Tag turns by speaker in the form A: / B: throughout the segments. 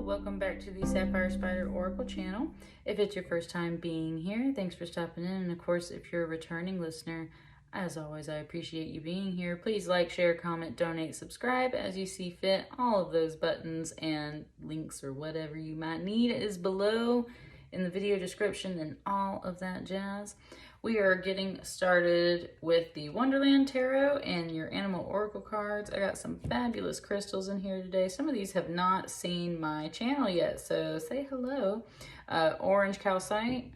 A: welcome back to the Sapphire Spider Oracle channel. If it's your first time being here, thanks for stopping in. And of course, if you're a returning listener, as always, I appreciate you being here. Please like, share, comment, donate, subscribe as you see fit. All of those buttons and links or whatever you might need is below in the video description and all of that jazz. We are getting started with the Wonderland Tarot and your animal oracle cards. I got some fabulous crystals in here today. Some of these have not seen my channel yet, so say hello. Orange Calcite,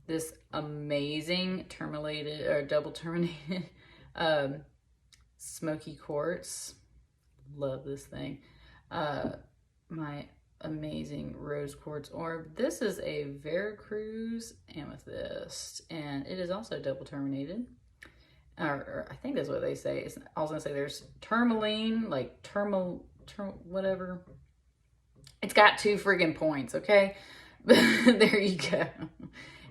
A: this amazing terminated or double terminated Smoky Quartz. Love this thing. My amazing rose quartz orb. This is a Veracruz Amethyst, and it is also double terminated. Or I think that's what they say. I was gonna say there's tourmaline, like whatever. It's got 2 friggin' points, okay? There you go.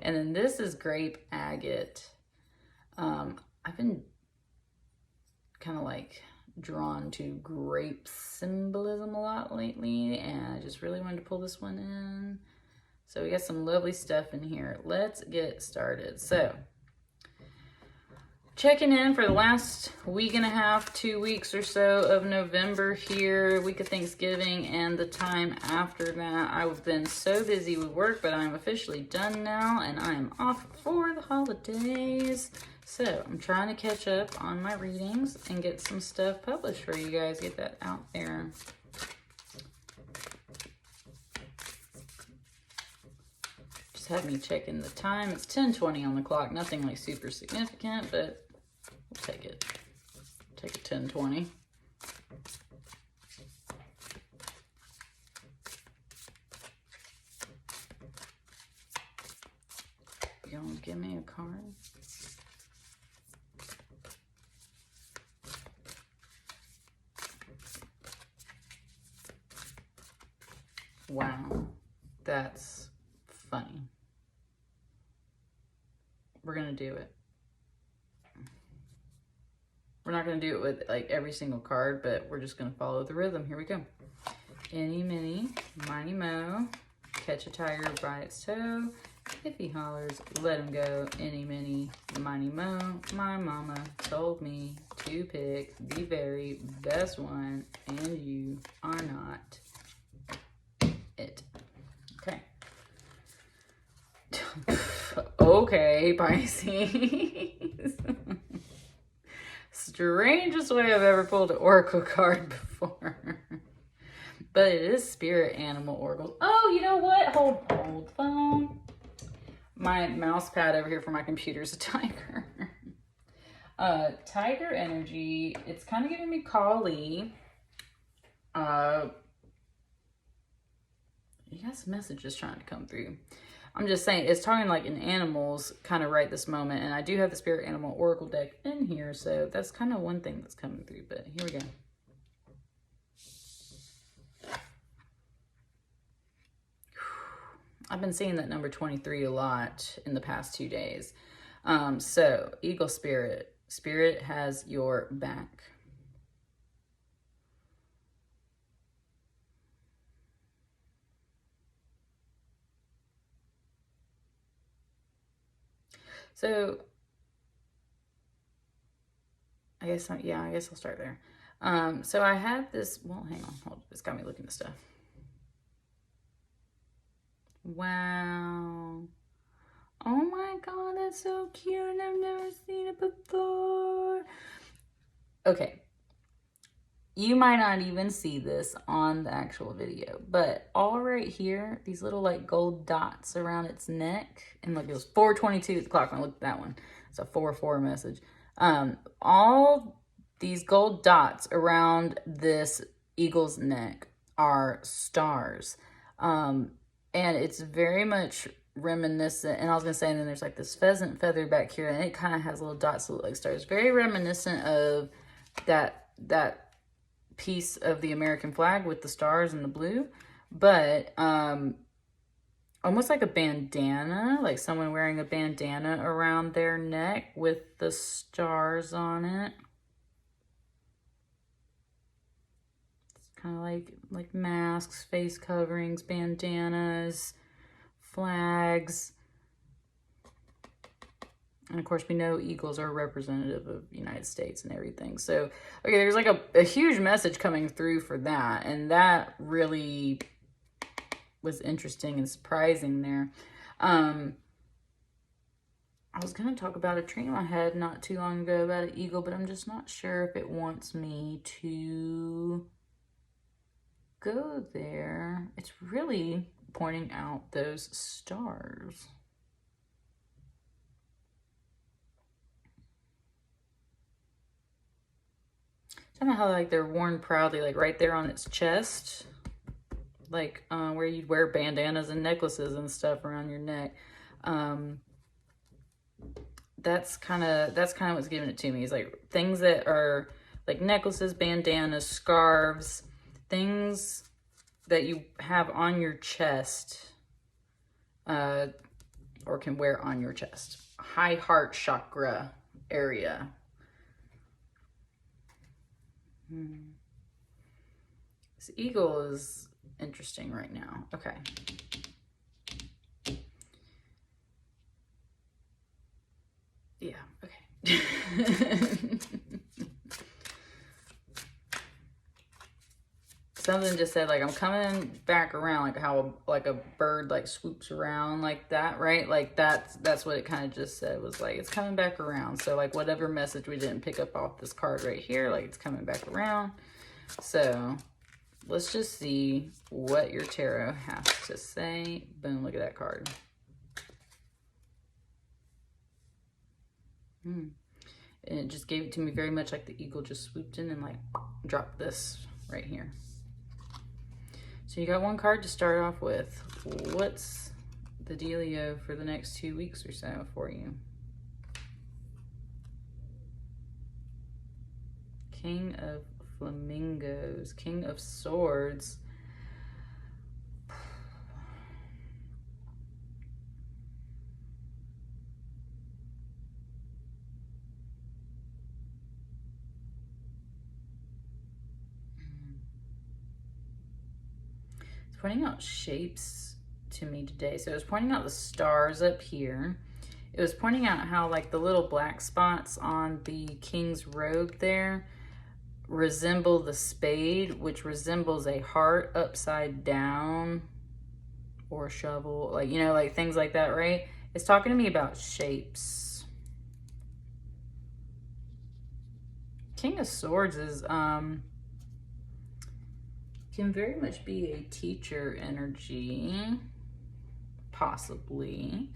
A: And then this is Grape Agate. I've been kind of like drawn to grape symbolism a lot lately, and I just really wanted to pull this one in. So we got some lovely stuff in here. Let's get started. So checking in for the last week and a half, 2 weeks or so of November here, week of Thanksgiving, and the time after that. I've been so busy with work, but I'm officially done now, and I am off for the holidays. So I'm trying to catch up on my readings and get some stuff published for you guys, get that out there. Just had me checking the time. It's 10:20 on the clock. Nothing like super significant, but we'll take it. Take it 10:20. You want to give me a card? Wow, that's funny. We're gonna do it. We're not gonna do it with like every single card, but we're just gonna follow the rhythm. Here we go. Any, mini, miny, mo. Catch a tiger by its toe. If he hollers, let him go. Any, mini, miny, mo. My mama told me to pick the very best one, and you are not it. Okay. Okay, Pisces. Strangest way I've ever pulled an oracle card before. But it is spirit animal oracles. Oh, you know what? Hold phone. My mouse pad over here for my computer is a tiger. Tiger energy. It's kind of giving me Kali. You got some messages trying to come through. I'm just saying, it's talking like in animals kind of right this moment. And I do have the spirit animal oracle deck in here. So that's kind of one thing that's coming through. But here we go. I've been seeing that number 23 a lot in the past 2 days. So eagle spirit. Spirit has your back. So, I guess I'll start there. So I had this, well, hang on, hold, it's got me looking at stuff. Wow. Oh my God, that's so cute. I've never seen it before. Okay. You might not even see this on the actual video, but all right here, these little like gold dots around its neck, and look, it was 4:22 at the clock when I looked at that one. It's a 4-4 message. All these gold dots around this eagle's neck are stars. And it's very much reminiscent, and I was gonna say, and then there's like this pheasant feather back here, and it kind of has little dots that look like stars. Very reminiscent of that piece of the American flag with the stars and the blue, but almost like a bandana, like someone wearing a bandana around their neck with the stars on it. It's kind of like masks, face coverings, bandanas, flags. And of course, we know eagles are representative of the United States and everything. So, okay, there's like a huge message coming through for that. And that really was interesting and surprising there. I was going to talk about a dream I had not too long ago about an eagle, but I'm just not sure if it wants me to go there. It's really pointing out those stars. I don't know how like they're worn proudly, like right there on its chest, like where you'd wear bandanas and necklaces and stuff around your neck. That's kind of what's giving it to me. Is like things that are like necklaces, bandanas, scarves, things that you have on your chest, or can wear on your chest. High heart chakra area. This eagle is interesting right now. Okay. Yeah, okay. Something just said, like, I'm coming back around, like how like a bird like swoops around like that, right? Like that's what it kind of just said, was like it's coming back around. So like whatever message we didn't pick up off this card right here, like it's coming back around. So let's just see what your tarot has to say. Boom, look at that card. And it just gave it to me very much like the eagle just swooped in and like dropped this right here. So you got one card to start off with. What's the dealio for the next 2 weeks or so for you? King of Flamingos, King of Swords. Pointing out shapes to me today. So it was pointing out the stars up here. It was pointing out how like the little black spots on the king's robe there resemble the spade, which resembles a heart upside down, or a shovel, like, you know, like things like that, right? It's talking to me about shapes. King of Swords is can very much be a teacher energy, possibly.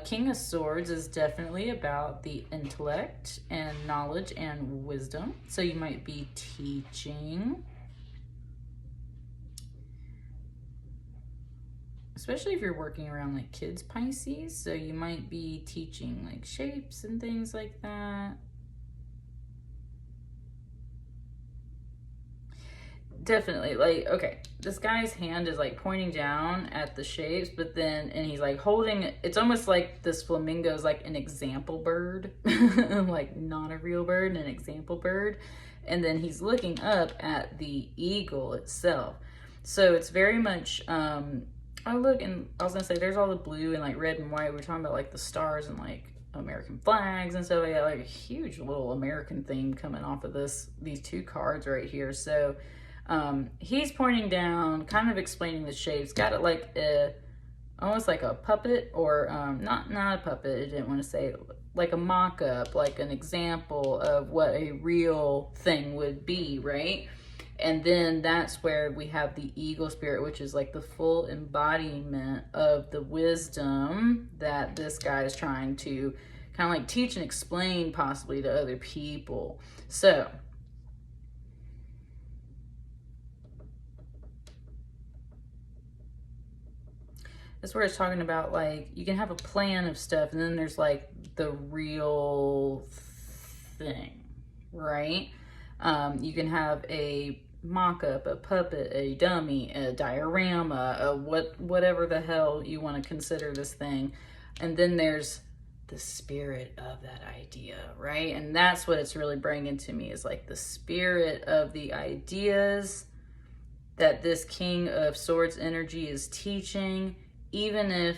A: King of Swords is definitely about the intellect and knowledge and wisdom. So you might be teaching, especially if you're working around like kids, Pisces. So you might be teaching like shapes and things like that. Definitely, like, okay, this guy's hand is like pointing down at the shapes, but then, and he's like holding, it's almost like this flamingo is like an example bird, like not a real bird, an example bird. And then he's looking up at the eagle itself. So it's very much, oh look, and I was gonna say, there's all the blue and like red and white. We're talking about like the stars and like American flags and stuff. I got like a huge little American theme coming off of these two cards right here. So he's pointing down, kind of explaining the shapes. Got it like almost like a puppet, or not a puppet. I didn't want to say it, like a mock-up, like an example of what a real thing would be, right? And then that's where we have the eagle spirit, which is like the full embodiment of the wisdom that this guy is trying to kind of like teach and explain possibly to other people. So that's where it's talking about, like, you can have a plan of stuff, and then there's like the real thing, right? You can have a mock-up, a puppet, a dummy, a diorama, a whatever the hell you want to consider this thing. And then there's the spirit of that idea, right? And that's what it's really bringing to me, is like the spirit of the ideas that this King of Swords energy is teaching, even if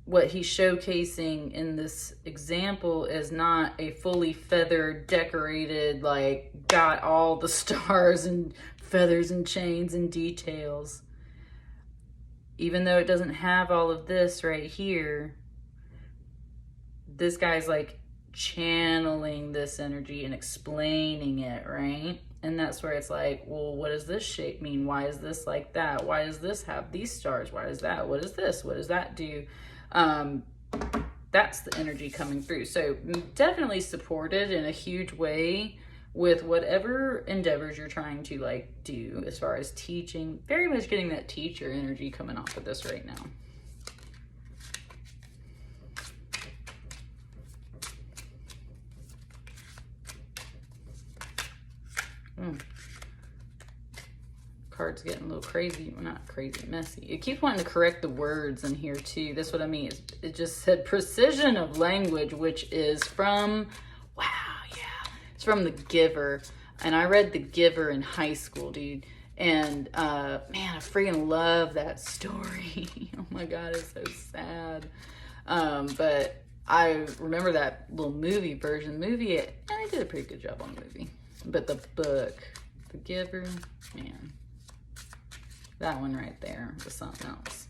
A: what he's showcasing in this example is not a fully feathered, decorated, like got all the stars and feathers and chains and details. Even though it doesn't have all of this right here, this guy's like channeling this energy and explaining it, right? And that's where it's like, well, what does this shape mean? Why is this like that? Why does this have these stars? Why is that? What is this? What does that do? That's the energy coming through. So definitely supported in a huge way with whatever endeavors you're trying to like do as far as teaching. Very much getting that teacher energy coming off of this right now. Card's getting a little crazy. Well, not crazy, messy. It keeps wanting to correct the words in here too. That's what I mean. It just said precision of language, which is from, wow, yeah. It's from The Giver. And I read The Giver in high school, dude. And man, I freaking love that story. Oh my God, it's so sad. But I remember that little movie version. The movie, and they did a pretty good job on the movie. But the book, The Giver, man. That one right there was something else.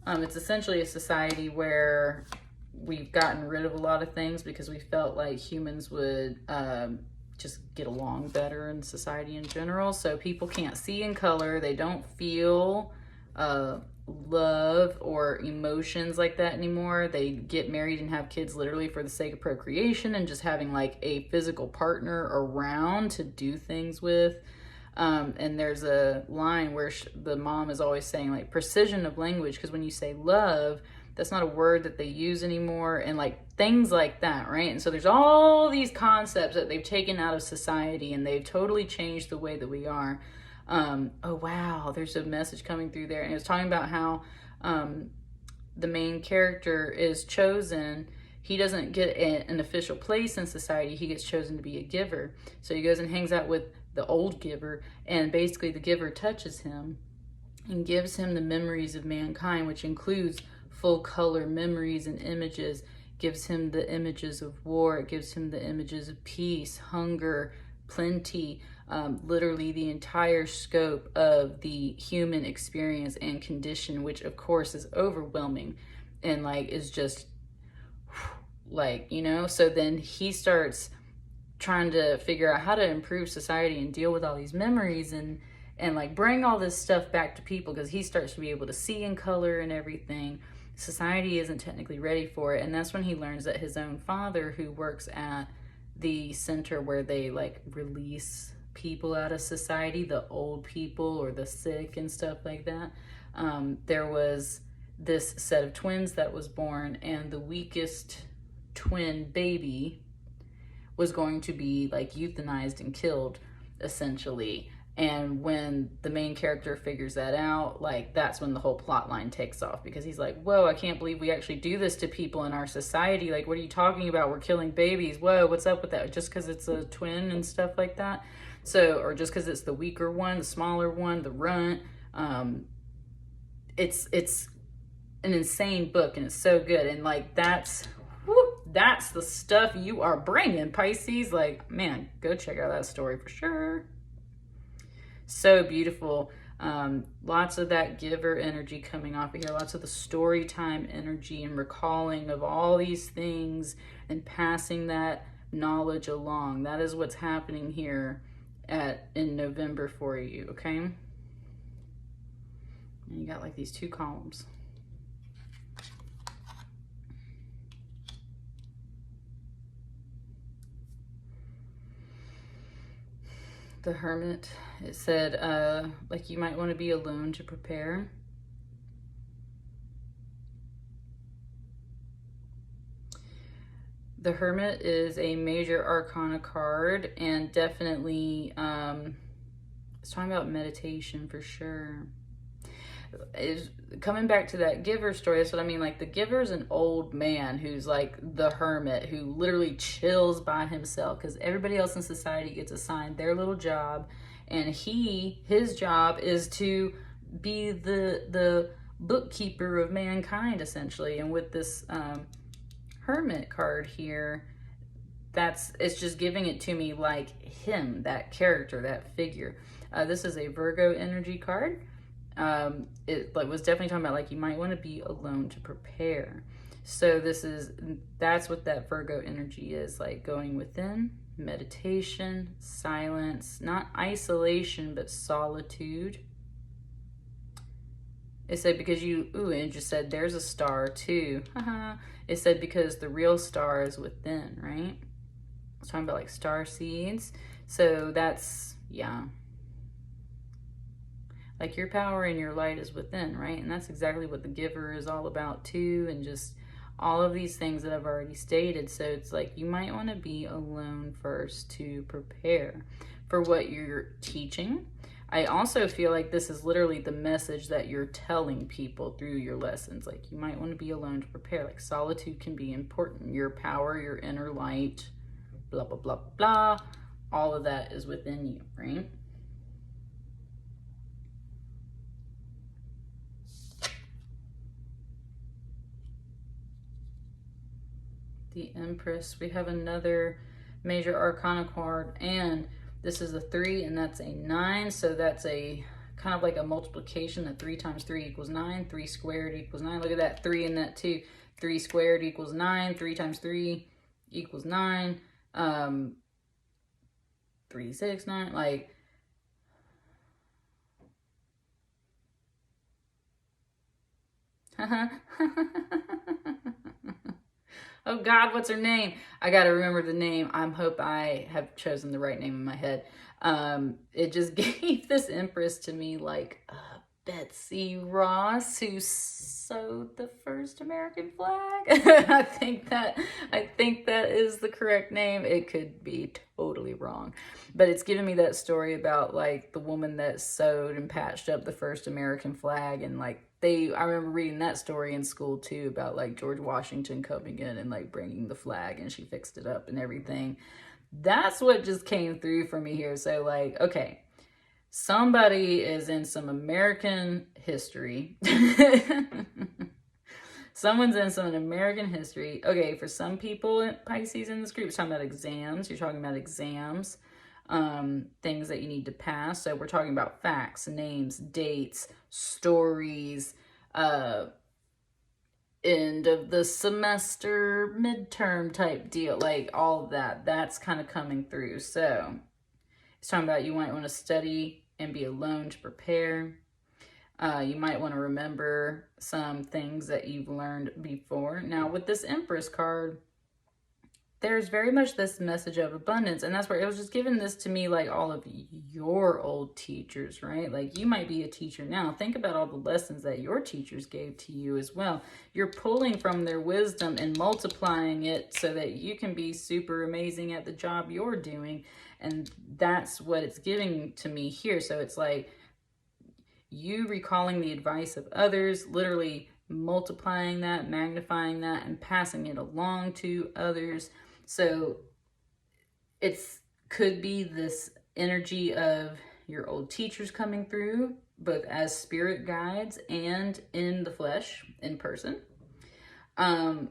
A: It's essentially a society where we've gotten rid of a lot of things because we felt like humans would just get along better in society in general. So people can't see in color. They don't feel love or emotions like that anymore. They get married and have kids literally for the sake of procreation and just having like a physical partner around to do things with. And there's a line where the mom is always saying like precision of language, because when you say love, that's not a word that they use anymore, and like things like that, right? And so there's all these concepts that they've taken out of society and they've totally changed the way that we are. Oh wow, there's a message coming through there, and it was talking about how the main character is chosen. He doesn't get an official place in society. He gets chosen to be a giver. So he goes and hangs out with the old giver, and basically the giver touches him and gives him the memories of mankind, which includes full color memories and images, gives him the images of war, it gives him the images of peace, hunger, plenty, literally the entire scope of the human experience and condition, which of course is overwhelming and like is just like, you know. So then he starts trying to figure out how to improve society and deal with all these memories and like bring all this stuff back to people, because he starts to be able to see in color and everything. Society isn't technically ready for it, and that's when he learns that his own father, who works at the center where they like release people out of society, the old people or the sick and stuff like that, there was this set of twins that was born, and the weakest twin baby was going to be like euthanized and killed essentially. And when the main character figures that out, like that's when the whole plot line takes off, because he's like, whoa, I can't believe we actually do this to people in our society. Like, what are you talking about? We're killing babies. Whoa, what's up with that? Just because it's a twin and stuff like that. So, or just because it's the weaker one, the smaller one, the runt. It's an insane book, and it's so good. And like that's the stuff you are bringing, Pisces. Like, man, go check out that story for sure. So beautiful. Lots of that giver energy coming off of here. Lots of the story time energy and recalling of all these things and passing that knowledge along. That is what's happening here in November for you, okay? And you got like these two columns. The Hermit, it said, like you might want to be alone to prepare. The Hermit is a major arcana card, and definitely it's talking about meditation for sure. is coming back to that giver story. That's what I mean. Like, the giver's an old man who's like the hermit, who literally chills by himself because everybody else in society gets assigned their little job, and his job is to be the bookkeeper of mankind, essentially. And with this hermit card here, it's just giving it to me like him, that character, that figure. This is a Virgo energy card. It was definitely talking about like you might want to be alone to prepare. So that's what that Virgo energy is, like going within, meditation, silence, not isolation, but solitude. It said because it just said there's a star too. It said because the real star is within, right? It's talking about like star seeds. So that's, yeah. Like your power and your light is within, right? And that's exactly what the giver is all about too. And just all of these things that I've already stated. So it's like you might want to be alone first to prepare for what you're teaching. I also feel like this is literally the message that you're telling people through your lessons. Like you might want to be alone to prepare. Like solitude can be important. Your power, your inner light, blah, blah, blah, blah. All of that is within you, right? The Empress. We have another major arcana card, and this is a 3 and that's a 9. So that's a kind of like a multiplication. That 3 times 3 equals 9. 3 squared equals 9. Look at that 3 and that 2. 3 squared equals 9. 3 times 3 equals 9. 3, 6, 9. Like, oh God, what's her name? I gotta remember the name. I hope I have chosen the right name in my head. It just gave this Empress to me like Betsy Ross, who sewed the first American flag. I think that is the correct name. It could be totally wrong, but it's giving me that story about like the woman that sewed and patched up the first American flag, and like I remember reading that story in school too, about like George Washington coming in and like bringing the flag, and she fixed it up and everything. That's what just came through for me here. So like, okay, somebody is in some American history. Someone's in some American history. Okay, for some people, Pisces in this group, it's talking about exams. You're talking about exams, things that you need to pass. So we're talking about facts, names, dates, stories, end of the semester, midterm type deal, like all of that. That's kind of coming through. So it's talking about you might want to study and be alone to prepare. You might want to remember some things that you've learned before. Now with this Empress card, there's very much this message of abundance, and that's where it was just giving this to me like all of your old teachers, right? Like you might be a teacher now. Think about all the lessons that your teachers gave to you as well. You're pulling from their wisdom and multiplying it so that you can be super amazing at the job you're doing. And that's what it's giving to me here. So it's like you recalling the advice of others, literally multiplying that, magnifying that, and passing it along to others. So could be this energy of your old teachers coming through, both as spirit guides and in the flesh, in person. Definitely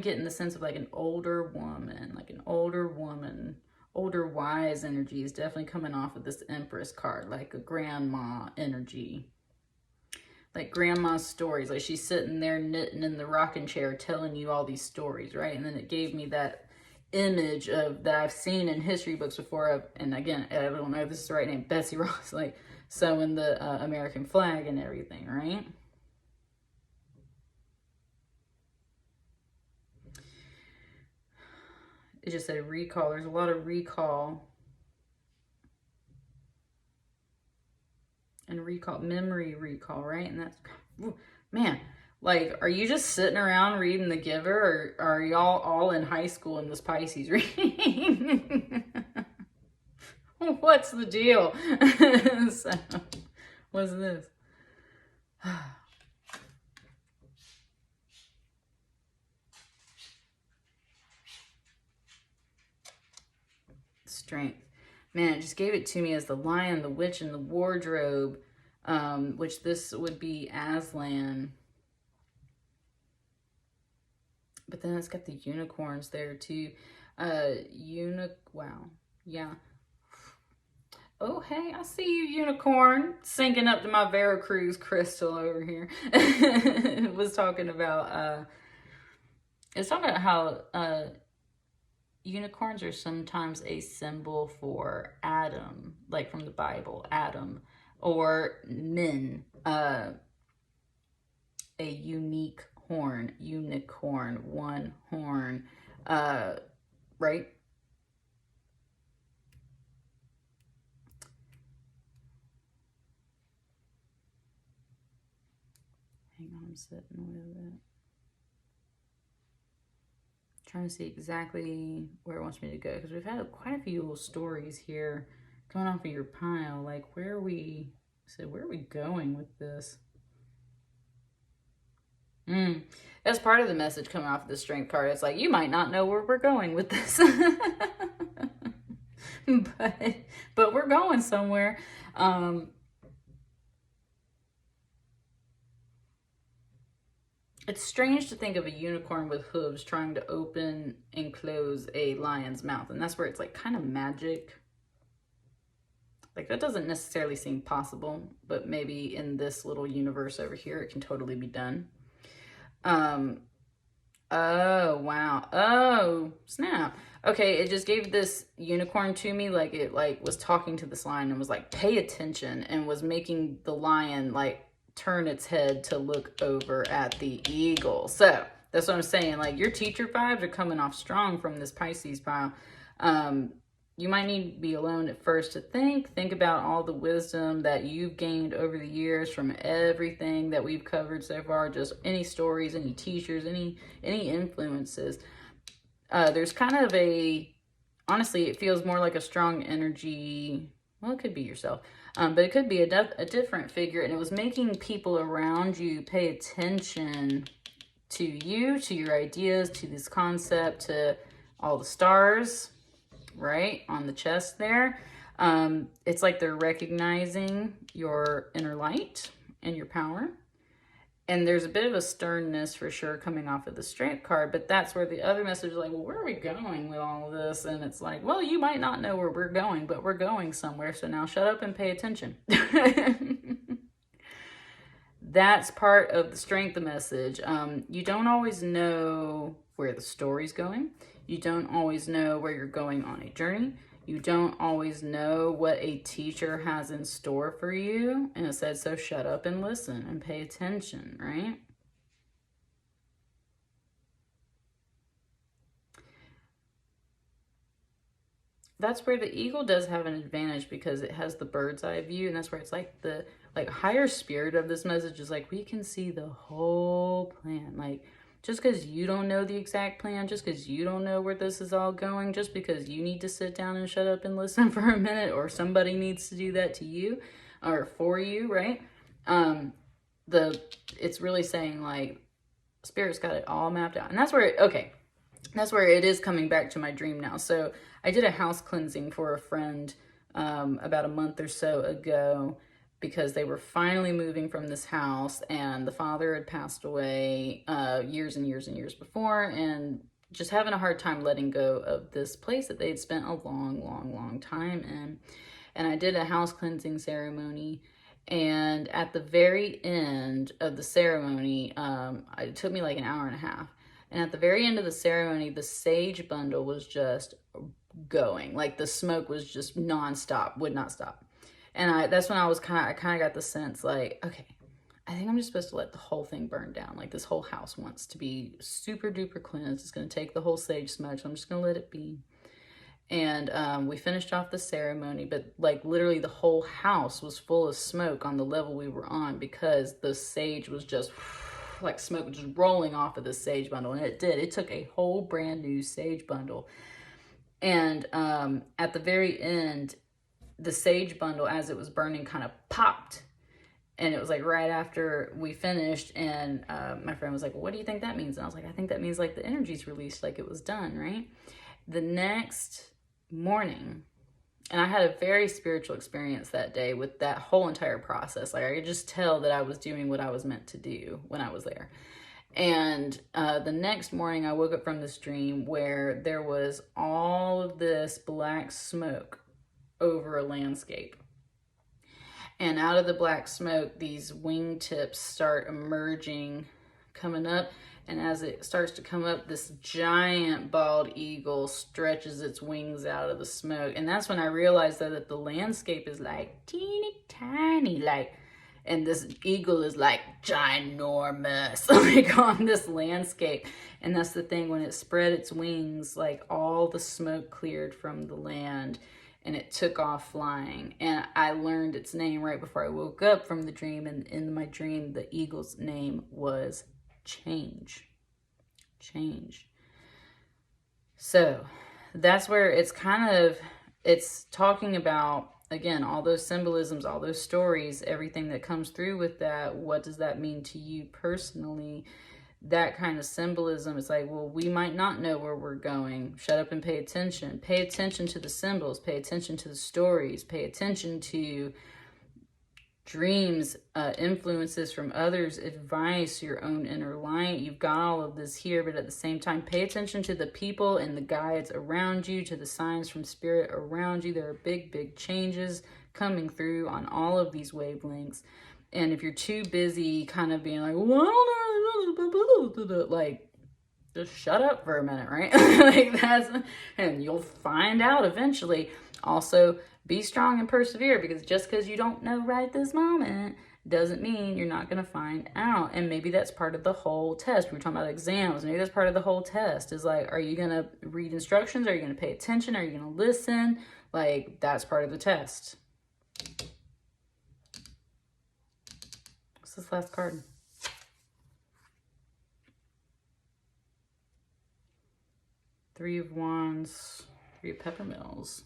A: getting the sense of like an older woman, older wise energy is definitely coming off of this Empress card, like a grandma energy. Like grandma's stories, like she's sitting there knitting in the rocking chair telling you all these stories, right? And then it gave me that image of that I've seen in history books before, and again, I don't know if this is the right name, Betsy Ross, like sewing the American flag and everything, right? It just said recall. There's a lot of recall. And recall, memory recall, right? And that's, man, like, are you just sitting around reading The Giver, or are y'all all in high school in this Pisces reading? What's the deal? So, what's this? Strength. Man, it just gave it to me as the lion, the witch, and the wardrobe, which this would be Aslan. But then it's got the unicorns there too. Wow. Yeah. Oh, hey, I see you, unicorn. Sinking up to my Veracruz crystal over here. It was talking about, it's talking about how, unicorns are sometimes a symbol for Adam, like from the Bible, Adam, or men, a unique horn, unicorn, one horn, right? Hang on, I'm sitting with it. Trying to see exactly where it wants me to go, because we've had quite a few little stories here coming off of your pile. Like, where are we going with this? That's part of the message coming off of the strength card. It's like, you might not know where we're going with this. but we're going somewhere. It's strange to think of a unicorn with hooves trying to open and close a lion's mouth. And that's where it's like kind of magic. Like, that doesn't necessarily seem possible, but maybe in this little universe over here, it can totally be done. Oh, wow. Oh, snap. Okay, it just gave this unicorn to me, like it was talking to this lion and was like, pay attention, and was making the lion like turn its head to look over at the eagle. So that's what I'm saying. Like, your teacher vibes are coming off strong from this Pisces pile. You might need to be alone at first to think about all the wisdom that you've gained over the years from everything that we've covered so far. Just any stories, any teachers, any influences. There's kind of honestly, it feels more like a strong energy. Well, it could be yourself. But it could be a different figure, and it was making people around you pay attention to you, to your ideas, to this concept, to all the stars, right, on the chest there. It's like they're recognizing your inner light and your power. And there's a bit of a sternness for sure coming off of the strength card, but that's where the other message is like, well, where are we going with all of this? And it's like, well, you might not know where we're going, but we're going somewhere. So now shut up and pay attention. That's part of the strength message. You don't always know where the story's going. You don't always know where you're going on a journey. You don't always know what a teacher has in store for you. And it said, so shut up and listen and pay attention, right? That's where the eagle does have an advantage, because it has the bird's eye view. And that's where it's like the higher spirit of this message is like, we can see the whole plan. Like, just because you don't know the exact plan, just because you don't know where this is all going, just because you need to sit down and shut up and listen for a minute, or somebody needs to do that to you or for you, right? It's really saying like, Spirit's got it all mapped out. And that's where that's where it is coming back to my dream now. So I did a house cleansing for a friend about a month or so ago, because they were finally moving from this house, and the father had passed away years and years and years before, and just having a hard time letting go of this place that they'd spent a long time in. And I did a house cleansing ceremony, and at the very end of the ceremony, it took me like an hour and a half. And at the very end of the ceremony, the sage bundle was just going. Like, the smoke was just nonstop, would not stop. And that's when I kind of got the sense like, okay, I think I'm just supposed to let the whole thing burn down. Like, this whole house wants to be super duper cleansed. It's going to take the whole sage smoke, so I'm just going to let it be. And we finished off the ceremony, but like literally the whole house was full of smoke on the level we were on, because the sage was just like smoke just rolling off of the sage bundle. And it took a whole brand new sage bundle. And at the very end, the sage bundle, as it was burning, kind of popped, And it was like right after we finished, and my friend was like, well, what do you think that means? And I was like, I think that means like the energy's released, like it was done, right? The next morning, and I had a very spiritual experience that day with that whole entire process. Like I could just tell that I was doing what I was meant to do when I was there. And the next morning I woke up from this dream where there was all of this black smoke over a landscape. And out of the black smoke, these wingtips start emerging, coming up. And as it starts to come up, this giant bald eagle stretches its wings out of the smoke. And that's when I realized that the landscape is like teeny tiny, like, and this eagle is like ginormous, like on this landscape. And that's the thing, when it spread its wings, like all the smoke cleared from the land and it took off flying. And I learned its name right before I woke up from the dream. And in my dream, the eagle's name was Change. Change. So that's where it's kind of, it's talking about, again, all those symbolisms, all those stories, everything that comes through with that. What does that mean to you personally? That kind of symbolism. It's like, well, we might not know where we're going. Shut up and pay attention. Pay attention to the symbols. Pay attention to the stories. Pay attention to dreams, influences from others, advice, your own inner light. You've got all of this here, but at the same time, pay attention to the people and the guides around you, to the signs from spirit around you. There are big, big changes coming through on all of these wavelengths. And if you're too busy kind of being like, well, I don't know, like, just shut up for a minute, right? Like that's, and you'll find out eventually. Also, be strong and persevere, because just because you don't know right this moment doesn't mean you're not going to find out. And maybe that's part of the whole test. We were talking about exams. Maybe that's part of the whole test, is like, are you going to read instructions? Are you going to pay attention? Are you going to listen? Like, that's part of the test. What's this last card? Three of Wands, Three of Peppermills.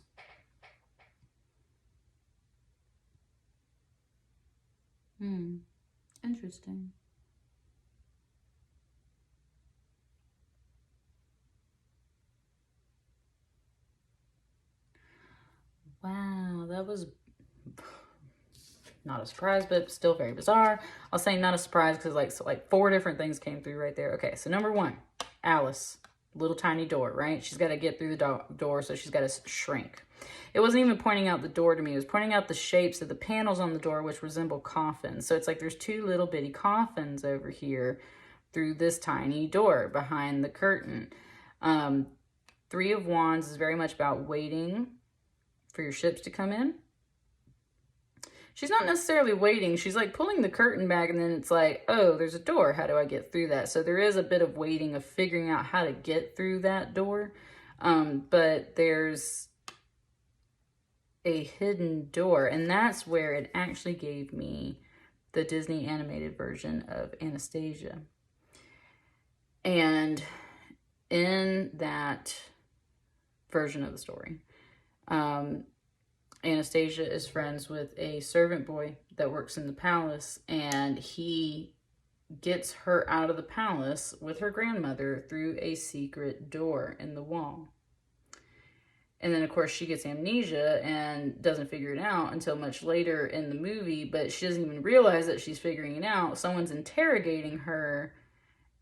A: Interesting. Wow, that was not a surprise, but still very bizarre. I'll say not a surprise because like 4 different things came through right there. Okay, so number 1, Alice. Little tiny door, right? She's got to get through the door, so she's got to shrink. It wasn't even pointing out the door to me. It was pointing out the shapes of the panels on the door, which resemble coffins. So it's like there's 2 little bitty coffins over here through this tiny door behind the curtain. 3 of Wands is very much about waiting for your ships to come in. She's not necessarily waiting. She's like pulling the curtain back, and then it's like, oh, there's a door. How do I get through that? So there is a bit of waiting, of figuring out how to get through that door. But there's a hidden door, and that's where it actually gave me the Disney animated version of Anastasia. And in that version of the story, Anastasia is friends with a servant boy that works in the palace, and he gets her out of the palace with her grandmother through a secret door in the wall. And then, of course, she gets amnesia and doesn't figure it out until much later in the movie, but she doesn't even realize that she's figuring it out. Someone's interrogating her,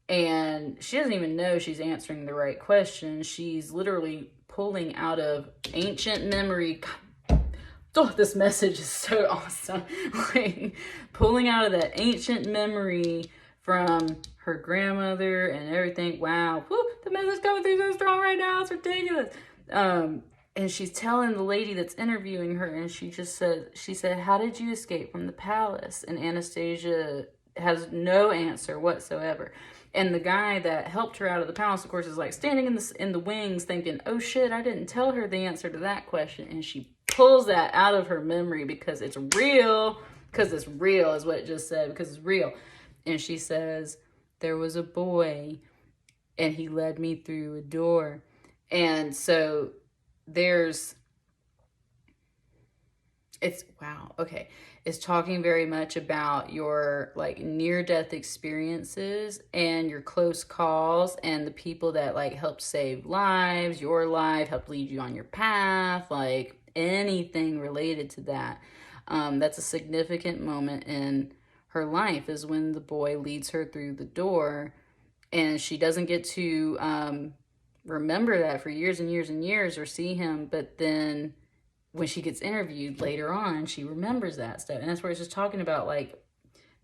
A: and she doesn't even know she's answering the right question. She's literally pulling out of ancient memory. Oh, this message is so awesome. Like, pulling out of that ancient memory from her grandmother and everything. Wow. Woo, the message coming through so strong right now. It's ridiculous. And she's telling the lady that's interviewing her, and she said, how did you escape from the palace? And Anastasia has no answer whatsoever. And the guy that helped her out of the palace, of course, is like standing in the wings thinking, oh shit, I didn't tell her the answer to that question. And she pulls that out of her memory because it's real is what it just said, because it's real. And she says, there was a boy and he led me through a door. And so there's wow, okay. It's talking very much about your like near-death experiences and your close calls and the people that like helped save lives, your life, helped lead you on your path, like anything related to that. That's a significant moment in her life is when the boy leads her through the door, and she doesn't get to remember that for years and years and years or see him, but then when she gets interviewed later on, she remembers that stuff. And that's where it's just talking about like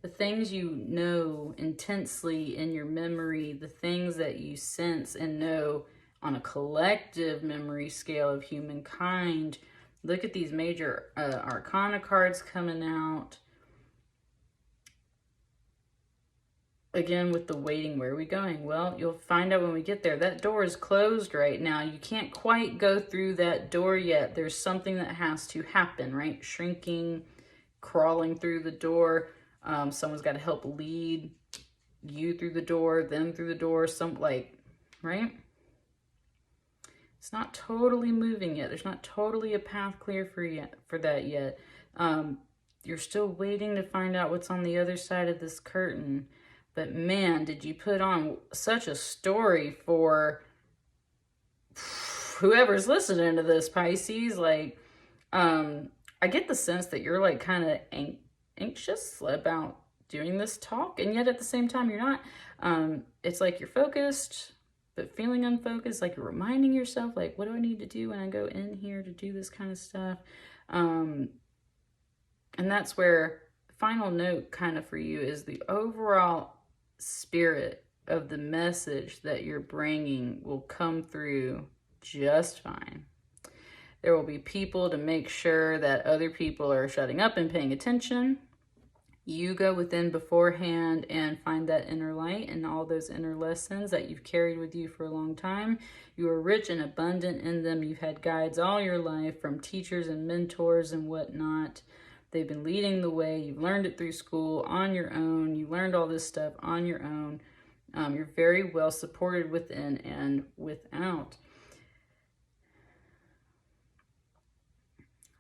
A: the things you know intensely in your memory, the things that you sense and know on a collective memory scale of humankind. Look at these major arcana cards coming out. Again, with the waiting, where are we going? Well, you'll find out when we get there. That door is closed right now. You can't quite go through that door yet. There's something that has to happen, right? Shrinking, crawling through the door. Someone's got to help lead you through the door, them through the door, right? It's not totally moving yet. There's not totally a path clear for that yet. You're still waiting to find out what's on the other side of this curtain. But man, did you put on such a story for whoever's listening to this, Pisces. Like, I get the sense that you're like kind of anxious about doing this talk, and yet at the same time you're not. It's like you're focused, but feeling unfocused, like you're reminding yourself, like, what do I need to do when I go in here to do this kind of stuff? And that's where the final note kind of for you is the overall spirit of the message that you're bringing will come through just fine. There will be people to make sure that other people are shutting up and paying attention. You go within beforehand and find that inner light and all those inner lessons that you've carried with you for a long time. You are rich and abundant in them. You've had guides all your life, from teachers and mentors and whatnot. They've been leading the way. You've learned it through school on your own. You learned all this stuff on your own. You're very well supported within and without.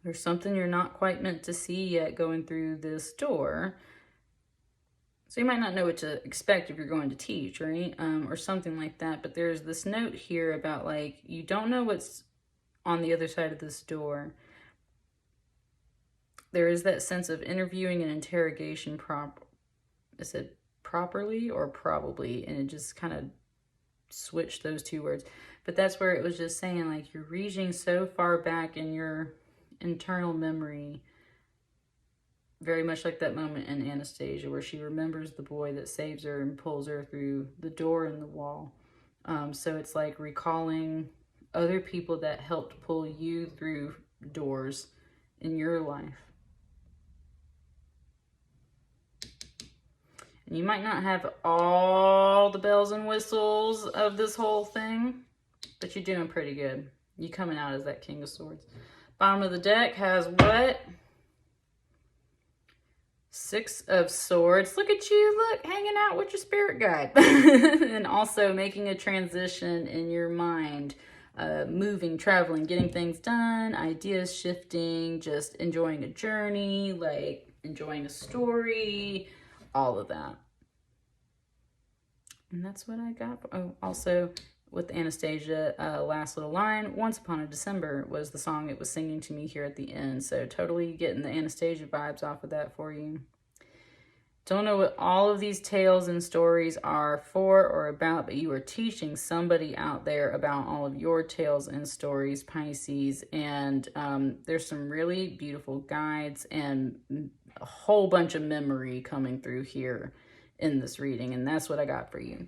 A: There's something you're not quite meant to see yet going through this door. So you might not know what to expect if you're going to teach, right? Or something like that. But there's this note here about like, you don't know what's on the other side of this door. There is that sense of interviewing and interrogation is it properly or probably? And it just kind of switched those two words. But that's where it was just saying like you're reaching so far back in your internal memory, very much like that moment in Anastasia where she remembers the boy that saves her and pulls her through the door in the wall. So it's like recalling other people that helped pull you through doors in your life. And you might not have all the bells and whistles of this whole thing, but you're doing pretty good. You're coming out as that King of Swords. Bottom of the deck has what? Six of Swords. Look at you, look, hanging out with your spirit guide. And also making a transition in your mind. Moving, traveling, getting things done, ideas shifting, just enjoying a journey, like enjoying a story, all of that. And that's what I got. Oh, also with Anastasia, last little line, Once Upon a December was the song it was singing to me here at the end. So totally getting the Anastasia vibes off of that for you. Don't know what all of these tales and stories are for or about, but you are teaching somebody out there about all of your tales and stories, Pisces. And there's some really beautiful guides and a whole bunch of memory coming through here in this reading. And that's what I got for you.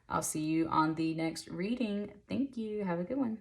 A: I'll see you on the next reading. Thank you. Have a good one.